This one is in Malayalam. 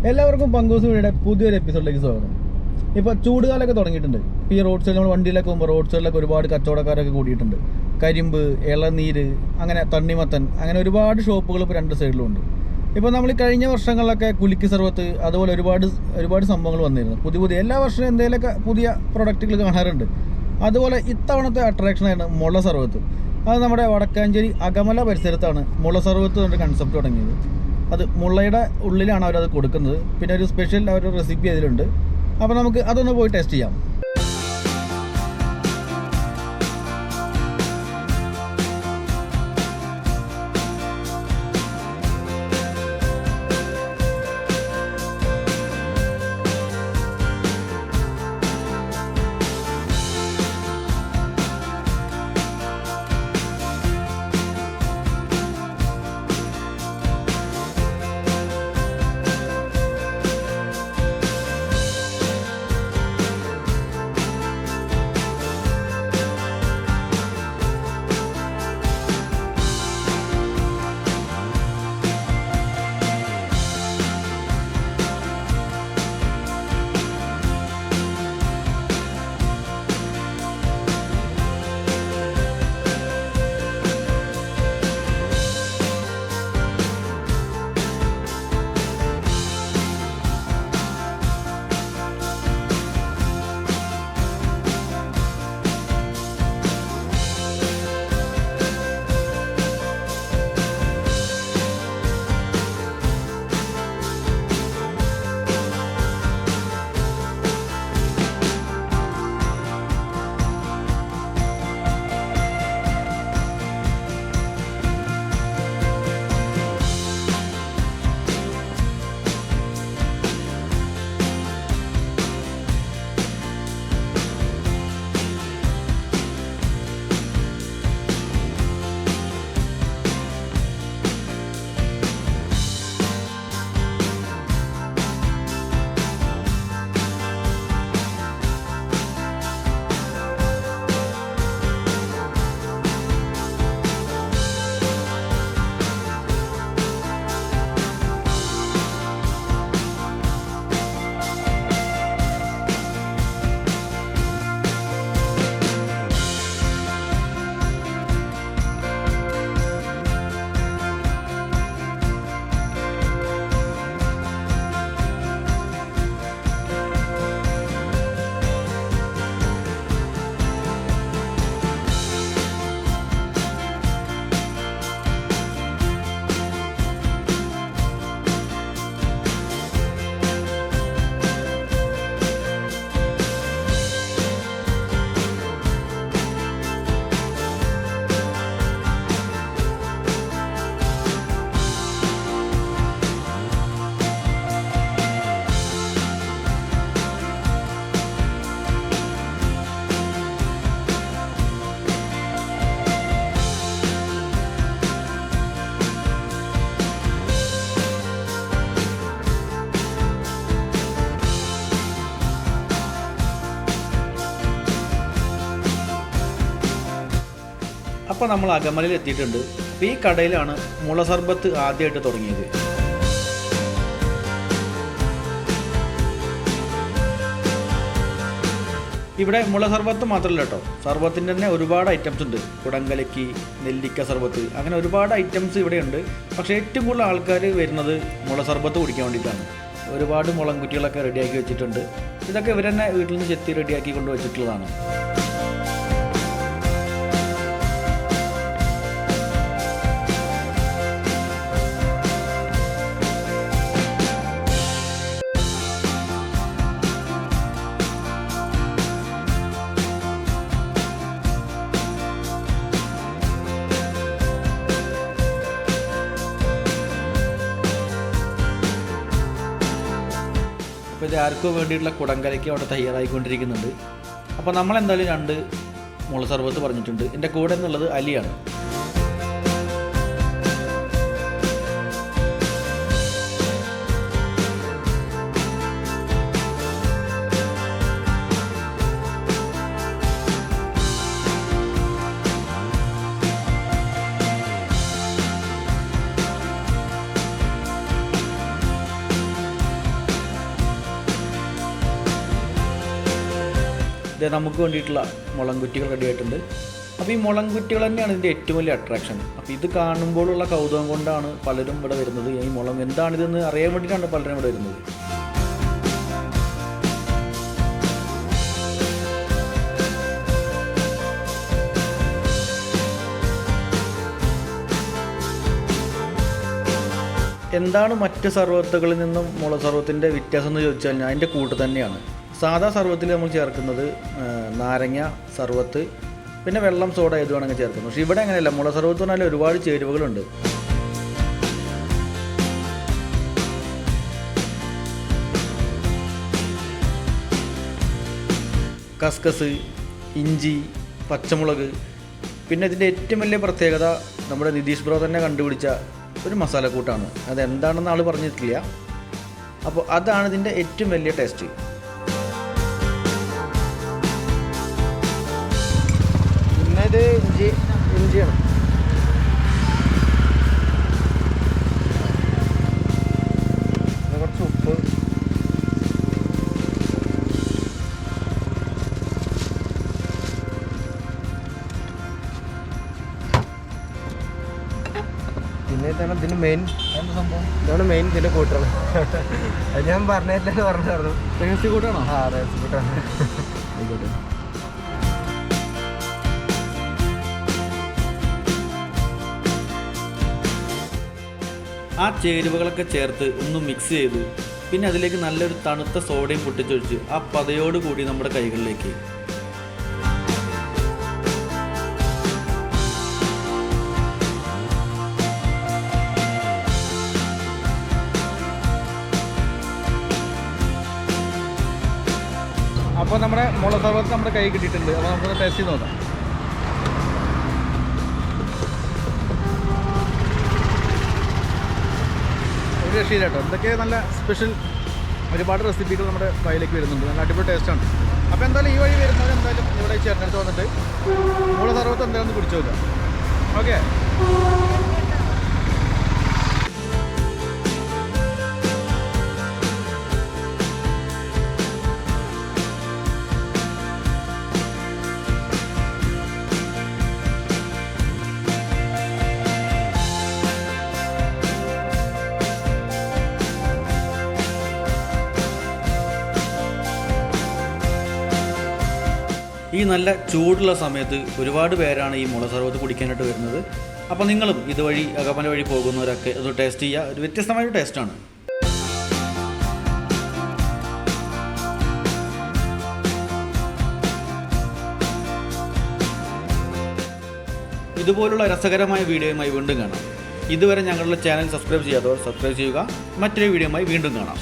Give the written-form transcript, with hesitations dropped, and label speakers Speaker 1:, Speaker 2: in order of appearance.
Speaker 1: എല്ലാവർക്കും പങ്കൂസ് വീടിയുടെ പുതിയൊരു എപ്പിസോഡിലേക്ക് സ്വാഗതം. ഇപ്പോൾ ചൂടുകാലമൊക്കെ തുടങ്ങിയിട്ടുണ്ട്. ഇപ്പോൾ ഈ റോഡ് സൈഡിൽ നമ്മൾ വണ്ടിയിലൊക്കെ പോകുമ്പോൾ റോഡ് സൈഡിലൊക്കെ ഒരുപാട് കച്ചവടക്കാരൊക്കെ കൂടിയിട്ടുണ്ട്. കരിമ്പ്, ഇളനീര്, അങ്ങനെ തണ്ണിമത്തൻ, അങ്ങനെ ഒരുപാട് ഷോപ്പുകൾ ഇപ്പോൾ രണ്ട് സൈഡിലുണ്ട്. ഇപ്പോൾ നമ്മൾ ഈ കഴിഞ്ഞ വർഷങ്ങളിലൊക്കെ കുലുക്കി സർവത്ത് അതുപോലെ ഒരുപാട് സംഭവങ്ങൾ വന്നിരുന്നു. പുതിയ എല്ലാ വർഷവും എന്തെങ്കിലുമൊക്കെ പുതിയ പ്രൊഡക്റ്റുകൾ കാണാറുണ്ട്. അതുപോലെ ഇത്തവണത്തെ അട്രാക്ഷനാണ് മുള സർവത്ത്. അത് നമ്മുടെ വടക്കാഞ്ചേരി അകമല പരിസരത്താണ് മുള സർവത്ത് എന്ന കൺസെപ്റ്റ് തുടങ്ങിയത്. അത് മുളയുടെ ഉള്ളിലാണ് അവരത് കൊടുക്കുന്നത്. പിന്നെ ഒരു സ്പെഷ്യൽ അവരുടെ റെസിപ്പി അതിലുണ്ട്. അപ്പോൾ നമുക്ക് അതൊന്ന് പോയി ടേസ്റ്റ് ചെയ്യാം. അപ്പോൾ നമ്മൾ അകമലയിൽ എത്തിയിട്ടുണ്ട്. അപ്പോൾ ഈ കടയിലാണ് മുള സർബത്ത് ആദ്യമായിട്ട് തുടങ്ങിയത്. ഇവിടെ മുള സർബത്ത് മാത്രമല്ല കേട്ടോ, സർബത്തിൻ്റെ തന്നെ ഒരുപാട് ഐറ്റംസ് ഉണ്ട്. കുടങ്കലക്കി, നെല്ലിക്ക സർബത്ത്, അങ്ങനെ ഒരുപാട് ഐറ്റംസ് ഇവിടെ ഉണ്ട്. പക്ഷേ ഏറ്റവും കൂടുതൽ ആൾക്കാർ വരുന്നത് മുള സർബത്ത് കുടിക്കാൻ വേണ്ടിയിട്ടാണ്. ഒരുപാട് മുളം കുറ്റികളൊക്കെ റെഡിയാക്കി വെച്ചിട്ടുണ്ട്. ഇതൊക്കെ ഇവർ തന്നെ വീട്ടിൽ നിന്ന് ചെത്തി റെഡിയാക്കി കൊണ്ട് വെച്ചിട്ടുള്ളതാണ്. അപ്പോൾ ഇത് ആർക്കും വേണ്ടിയിട്ടുള്ള കുടങ്കലയ്ക്ക് അവിടെ തയ്യാറായിക്കൊണ്ടിരിക്കുന്നുണ്ട്. അപ്പോൾ നമ്മളെന്തായാലും 2 മുള സർബത്ത് പറഞ്ഞിട്ടുണ്ട്. എൻ്റെ കൂടെ എന്നുള്ളത് അലിയാണ്. നമുക്ക് വേണ്ടിയിട്ടുള്ള മുളംകുറ്റികൾ റെഡി ആയിട്ടുണ്ട്. അപ്പോൾ ഈ മുളംകുറ്റികൾ തന്നെയാണ് ഇതിൻ്റെ ഏറ്റവും വലിയ അട്രാക്ഷൻ. അപ്പോൾ ഇത് കാണുമ്പോഴുള്ള കൗതുകം കൊണ്ടാണ് പലരും ഇവിടെ വരുന്നത്. ഈ മുളം എന്താണിതെന്ന് അറിയാൻ വേണ്ടിയിട്ടാണ് പലരും ഇവിടെ വരുന്നത്. എന്താണ് മറ്റ് സർവത്തുകളിൽ നിന്നും മുള സർവത്തിൻ്റെ വ്യത്യാസം എന്ന് ചോദിച്ചു കഴിഞ്ഞാൽ അതിൻ്റെ കൂട്ട് തന്നെയാണ്. സാധാ സർവത്തിൽ നമ്മൾ ചേർക്കുന്നത് നാരങ്ങ സർവത്ത്, പിന്നെ വെള്ളം, സോഡ ഏത് വേണമെങ്കിൽ ചേർക്കുന്നു. പക്ഷേ ഇവിടെ അങ്ങനെയല്ല. മുള സർവത്ത് പറഞ്ഞാൽ ഒരുപാട് ചേരുവകളുണ്ട്. കസ്കസ്, ഇഞ്ചി, പച്ചമുളക്, പിന്നെ ഇതിൻ്റെ ഏറ്റവും വലിയ പ്രത്യേകത നമ്മുടെ നിതീഷ് ബ്രോ തന്നെ കണ്ടുപിടിച്ച ഒരു മസാലക്കൂട്ടാണ്. അതെന്താണെന്ന് ആൾ പറഞ്ഞിട്ടില്ല. അപ്പോൾ അതാണ് ഇതിൻ്റെ ഏറ്റവും വലിയ ടേസ്റ്റ്.
Speaker 2: പിന്നെ ഇത് ഇഞ്ചിയാണ്. കുറച്ച് ഉപ്പ്, പിന്നെ ഇതാണ് ഇതിന് മെയിൻ സംഭവം. ഇതാണ് മെയിൻ ഇതിൻ്റെ കൂട്ടാണ്. അത് ഞാൻ പറഞ്ഞില്ലെന്ന് പറഞ്ഞായിരുന്നു.
Speaker 1: രഹസ്യ കൂട്ടാണോ?
Speaker 2: ആ രഹസ്യ കൂട്ടാണ്.
Speaker 1: ആയിക്കോട്ടെ. ആ ചേരുവകളൊക്കെ ചേർത്ത് ഒന്ന് മിക്സ് ചെയ്ത് പിന്നെ അതിലേക്ക് നല്ലൊരു തണുത്ത സോഡയും പൊട്ടിച്ചൊഴിച്ച് ആ പതയോട് കൂടി നമ്മുടെ കൈകളിലേക്ക്. അപ്പോൾ നമ്മുടെ മുള സർവത്ത് നമ്മുടെ കൈ കിട്ടിയിട്ടുണ്ട്. അപ്പോൾ നമുക്കൊന്ന് ടേസ്റ്റ് ചെയ്ത് നോക്കാം. ഒരു രക്ഷയില്ല കേട്ടോ. എന്തൊക്കെ നല്ല സ്പെഷ്യൽ ഒരുപാട് റെസിപ്പികൾ നമ്മുടെ കയ്യിലേക്ക് വരുന്നുണ്ട്. നല്ല അടിപൊളി ടേസ്റ്റാണ്. അപ്പോൾ എന്തായാലും ഈ വഴി വരുന്നവർ എന്തായാലും ഇവിടെ ചേട്ടനടുത്ത് വന്നിട്ട് മുള സർവത്ത് എന്തായാലും കുടിച്ചു നോക്കാം. ഓക്കെ. ഈ നല്ല ചൂടുള്ള സമയത്ത് ഒരുപാട് പേരാണ് ഈ മുള സർവത്ത് കുടിക്കാനായിട്ട് വരുന്നത്. അപ്പോൾ നിങ്ങളും ഇതുവഴി അകപ്പന വഴി പോകുന്നവരൊക്കെ അത് ടേസ്റ്റ് ചെയ്യുക. ഒരു വ്യത്യസ്തമായൊരു ടേസ്റ്റാണ്. ഇതുപോലുള്ള രസകരമായ വീഡിയോയുമായി വീണ്ടും കാണാം. ഇതുവരെ ഞങ്ങളുടെ ചാനൽ സബ്സ്ക്രൈബ് ചെയ്യാത്തവർ സബ്സ്ക്രൈബ് ചെയ്യുക. മറ്റൊരു വീഡിയോയുമായി വീണ്ടും കാണാം.